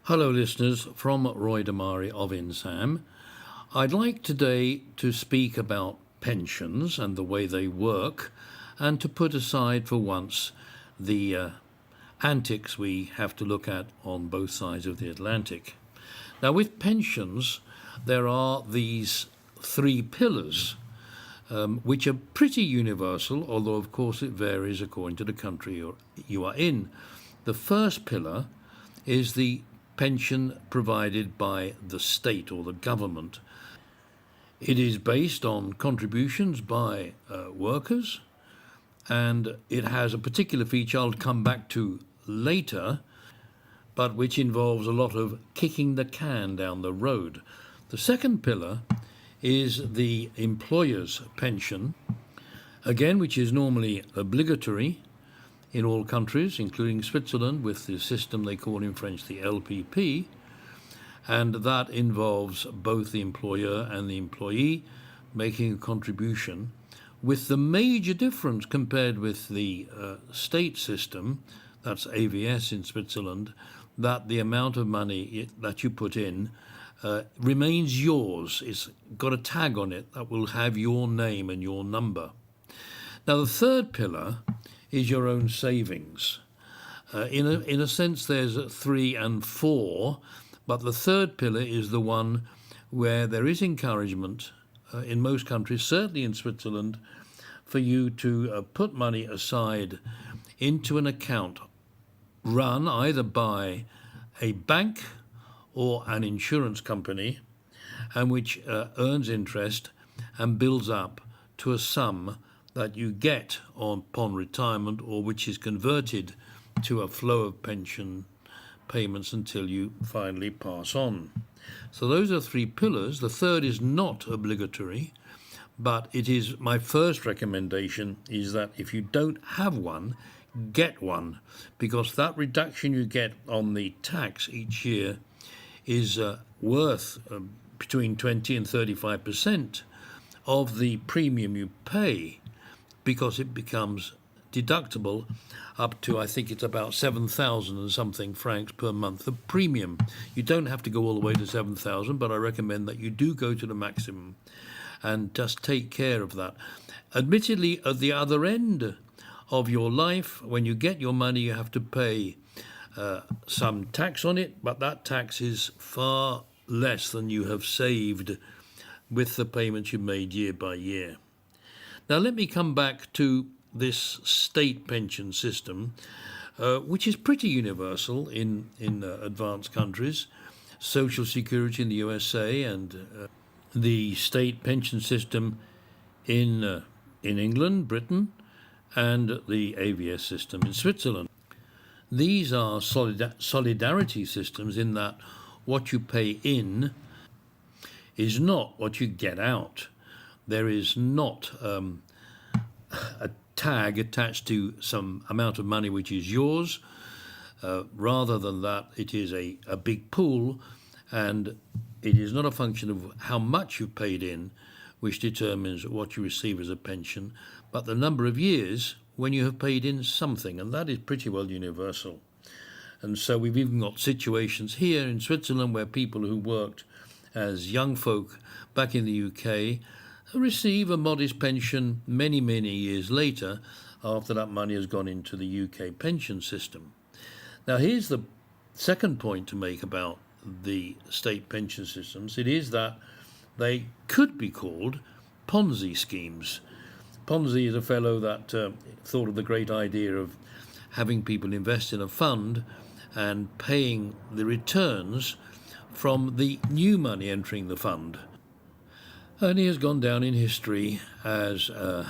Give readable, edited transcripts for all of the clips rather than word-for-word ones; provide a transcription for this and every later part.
Hello listeners, from Roy Damari of INSAM. I'd like today to speak about pensions and the way they work, and to put aside for once the antics we have to look at on both sides of the Atlantic. Now with pensions, there are these three pillars which are pretty universal, although of course it varies according to the country you are in. The first pillar is the pension provided by the state or the government. It is based on contributions by workers, and it has a particular feature I'll come back to later, but which involves a lot of kicking the can down the road. The second pillar is the employer's pension, again, which is normally obligatory in all countries, including Switzerland, with the system they call in French the LPP, and that involves both the employer and the employee making a contribution, with the major difference compared with the state system, that's AVS in Switzerland, that the amount of money that you put in remains yours. It's got a tag on it that will have your name and your number. Now the third pillar is your own savings. In a sense there's 3 and 4, but the third pillar is the one where there is encouragement in most countries, certainly in Switzerland, for you to put money aside into an account run either by a bank or an insurance company, and which earns interest and builds up to a sum that you get upon retirement, or which is converted to a flow of pension payments until you finally pass on. So those are 3 pillars. The third is not obligatory, but it is my first recommendation is that if you don't have one, get one, because that reduction you get on the tax each year is worth between 20 and 35% of the premium you pay, because it becomes deductible up to, I think it's about 7,000 and something francs per month of premium. You don't have to go all the way to 7,000, but I recommend that you do go to the maximum and just take care of that. Admittedly, at the other end of your life, when you get your money, you have to pay some tax on it, but that tax is far less than you have saved with the payments you made year by year. Now let me come back to this state pension system, which is pretty universal in advanced countries. Social Security in the USA and the state pension system in England, Britain, and the AVS system in Switzerland. These are solidarity systems in that what you pay in is not what you get out. There is not a tag attached to some amount of money which is yours. Rather than that, it is a big pool, and it is not a function of how much you've paid in which determines what you receive as a pension, but the number of years when you have paid in something, and that is pretty well universal. And so we've even got situations here in Switzerland where people who worked as young folk back in the UK receive a modest pension many, many years later after that money has gone into the UK pension system. Now here's the second point to make about the state pension systems. It is that they could be called Ponzi schemes. Ponzi is a fellow that thought of the great idea of having people invest in a fund and paying the returns from the new money entering the fund. And he has gone down in history as a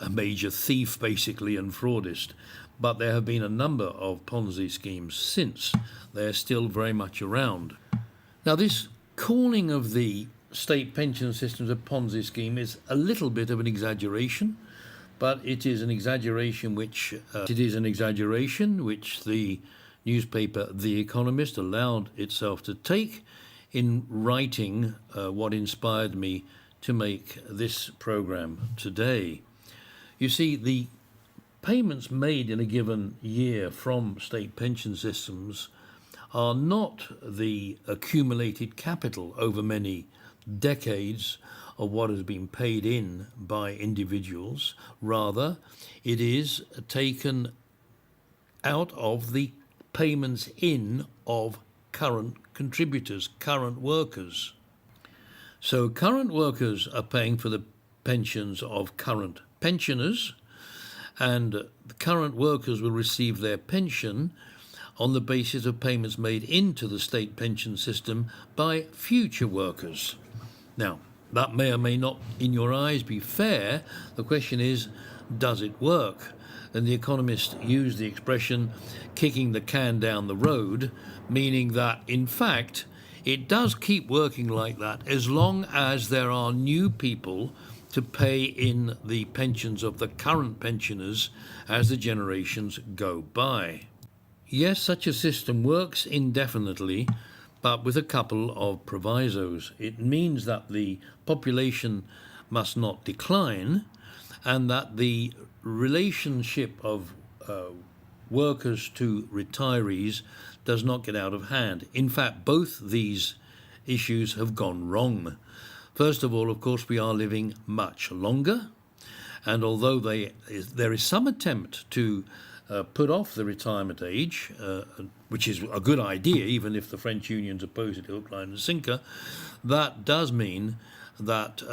major thief, basically, and fraudist. But there have been a number of Ponzi schemes since. They're still very much around. Now, this calling of the state pension systems a Ponzi scheme is a little bit of an exaggeration, but it is an exaggeration which the newspaper The Economist allowed itself to take in writing what inspired me to make this program today. You see, the payments made in a given year from state pension systems are not the accumulated capital over many decades of what has been paid in by individuals. Rather, it is taken out of the payments in of current contributors, current workers. So current workers are paying for the pensions of current pensioners, and the current workers will receive their pension on the basis of payments made into the state pension system by future workers. Now, that may or may not, in your eyes, be fair. The question is, does it work? And the economists use the expression kicking the can down the road, meaning that, in fact, it does keep working like that as long as there are new people to pay in the pensions of the current pensioners as the generations go by. Yes, such a system works indefinitely, but with a couple of provisos. It means that the population must not decline, and that the relationship of workers to retirees does not get out of hand. In fact, both these issues have gone wrong. First of all, of course, we are living much longer, and although there is some attempt to put off the retirement age, which is a good idea, even if the French unions oppose it hook, line and sinker, that does mean that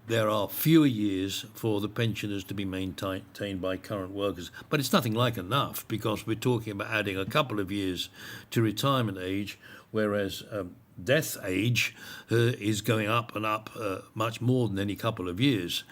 there are fewer years for the pensioners to be maintained by current workers. But it's nothing like enough, because we're talking about adding a couple of years to retirement age, whereas death age is going up and up much more than any couple of years,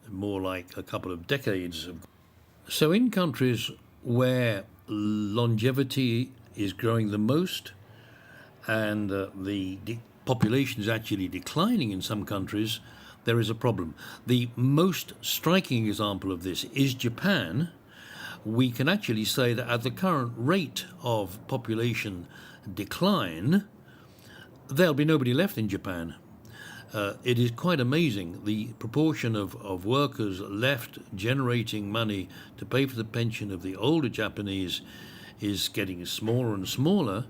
more like a couple of decades. So in countries where longevity is growing the most, and the population is actually declining in some countries, there is a problem. The most striking example of this is Japan. We can actually say that at the current rate of population decline, there'll be nobody left in Japan. It is quite amazing. The proportion of workers left generating money to pay for the pension of the older Japanese is getting smaller and smaller,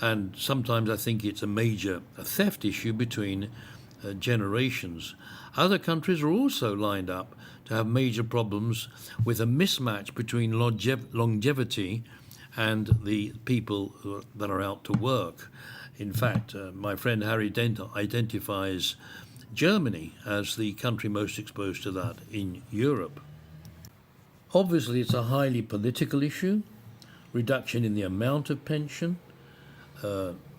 and sometimes I think it's a major theft issue between generations. Other countries are also lined up to have major problems with a mismatch between longevity and the people that are out to work. In fact, my friend Harry Dent identifies Germany as the country most exposed to that in Europe. Obviously, it's a highly political issue. Reduction in the amount of pension,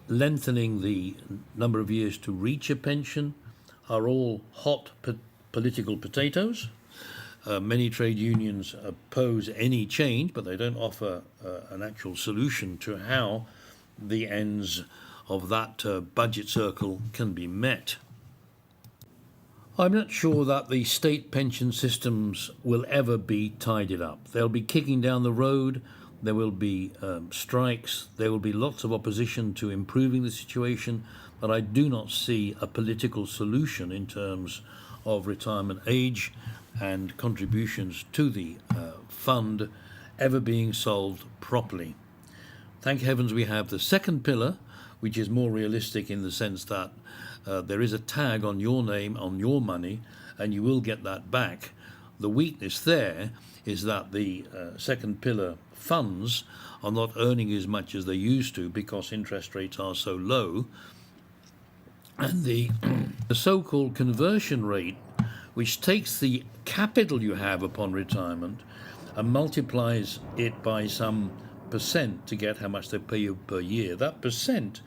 lengthening the number of years to reach a pension are all hot political potatoes. Many trade unions oppose any change, but they don't offer an actual solution to how the ends of that budget circle can be met. I'm not sure that the state pension systems will ever be tidied up. They'll be kicking down the road. There will be strikes. There will be lots of opposition to improving the situation, but I do not see a political solution in terms of retirement age and contributions to the fund ever being solved properly. Thank heavens we have the second pillar, which is more realistic in the sense that there is a tag on your name, on your money, and you will get that back. The weakness there is that the second pillar funds are not earning as much as they used to because interest rates are so low. And the so-called conversion rate, which takes the capital you have upon retirement and multiplies it by some percent to get how much they pay you per year, that percent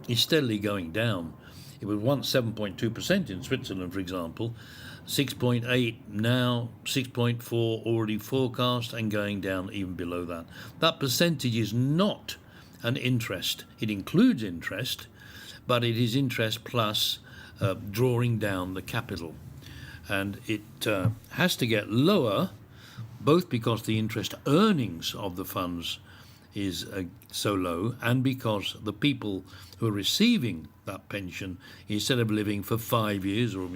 is steadily going down. It was once 7.2% in Switzerland, for example, 6.8 now, 6.4 already forecast, and going down even below that. That percentage is not an interest. It includes interest, but it is interest plus drawing down the capital. And it has to get lower, both because the interest earnings of the funds is so low, and because the people who are receiving that pension, instead of living for 5 years or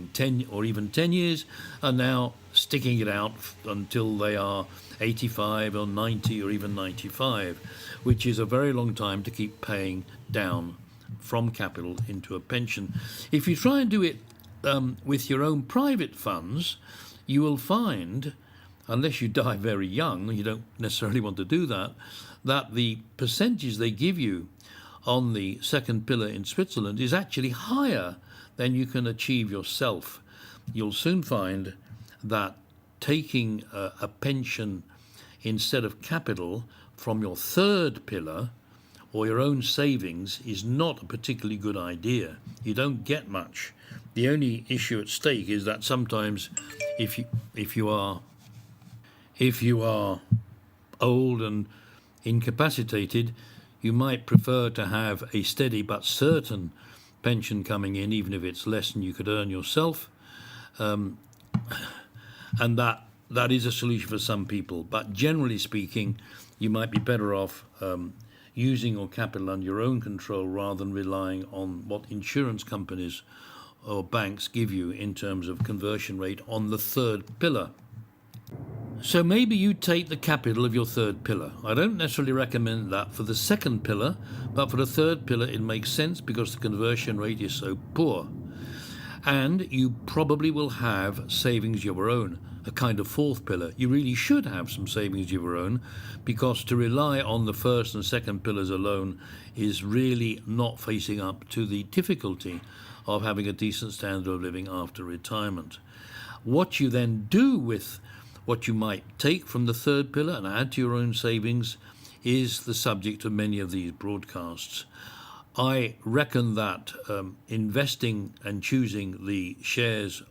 even 10 years, are now sticking it out until they are 85 or 90 or even 95, which is a very long time to keep paying down from capital into a pension. If you try and do it with your own private funds, you will find, unless you die very young, you don't necessarily want to do that, that the percentage they give you on the second pillar in Switzerland is actually higher than you can achieve yourself. You'll soon find that taking a pension instead of capital from your third pillar or your own savings is not a particularly good idea. You don't get much. The only issue at stake is that sometimes if you are old and incapacitated, you might prefer to have a steady but certain pension coming in, even if it's less than you could earn yourself. And that is a solution for some people. But generally speaking, you might be better off using your capital under your own control rather than relying on what insurance companies or banks give you in terms of conversion rate on the third pillar. So maybe you take the capital of your third pillar. I don't necessarily recommend that for the second pillar, but for the third pillar it makes sense because the conversion rate is so poor. And you probably will have savings of your own, a kind of fourth pillar. You really should have some savings of your own, because to rely on the first and second pillars alone is really not facing up to the difficulty of having a decent standard of living after retirement. What you then do with what you might take from the third pillar and add to your own savings is the subject of many of these broadcasts. I reckon that investing and choosing the shares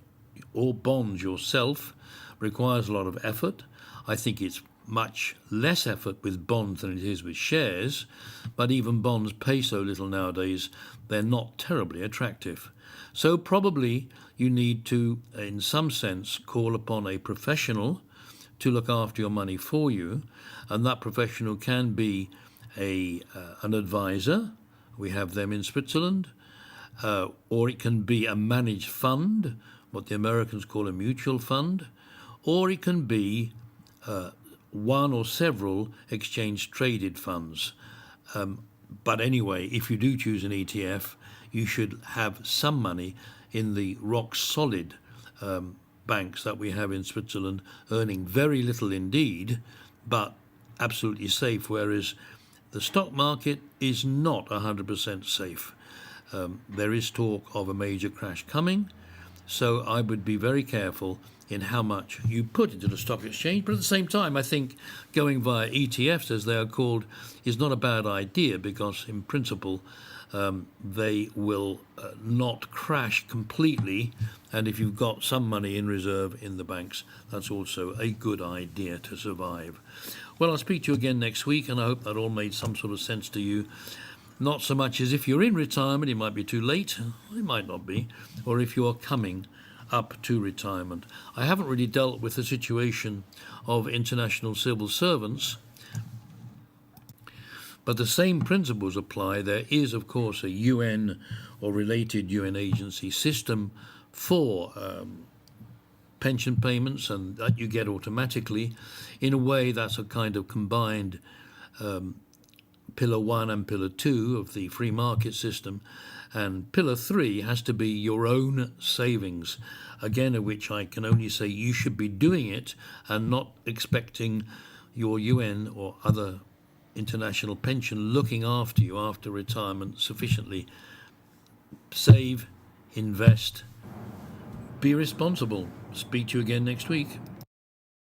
or bonds yourself requires a lot of effort. I think it's much less effort with bonds than it is with shares, but even bonds pay so little nowadays, they're not terribly attractive. So probably you need to, in some sense, call upon a professional to look after your money for you, and that professional can be an advisor. We have them in Switzerland, or it can be a managed fund, what the Americans call a mutual fund, or it can be one or several exchange-traded funds. But anyway, if you do choose an ETF, you should have some money in the rock-solid banks that we have in Switzerland, earning very little indeed, but absolutely safe, whereas the stock market is not 100% safe. There is talk of a major crash coming, so I would be very careful in how much you put into the stock exchange. But at the same time, I think going via ETFs, as they are called, is not a bad idea, because in principle they will not crash completely, and if you've got some money in reserve in the banks, that's also a good idea to survive. Well, I'll speak to you again next week, and I hope that all made some sort of sense to you. Not so much as if you're in retirement, it might be too late, it might not be, or if you are coming up to retirement. I haven't really dealt with the situation of international civil servants, but the same principles apply. There is, of course, a UN or related UN agency system for pension payments, and that you get automatically. In a way, that's a kind of combined Pillar 1 and Pillar 2 of the free market system, and Pillar 3 has to be your own savings, again, of which I can only say you should be doing it and not expecting your UN or other international pension looking after you after retirement sufficiently. Save, invest, be responsible. Speak to you again next week.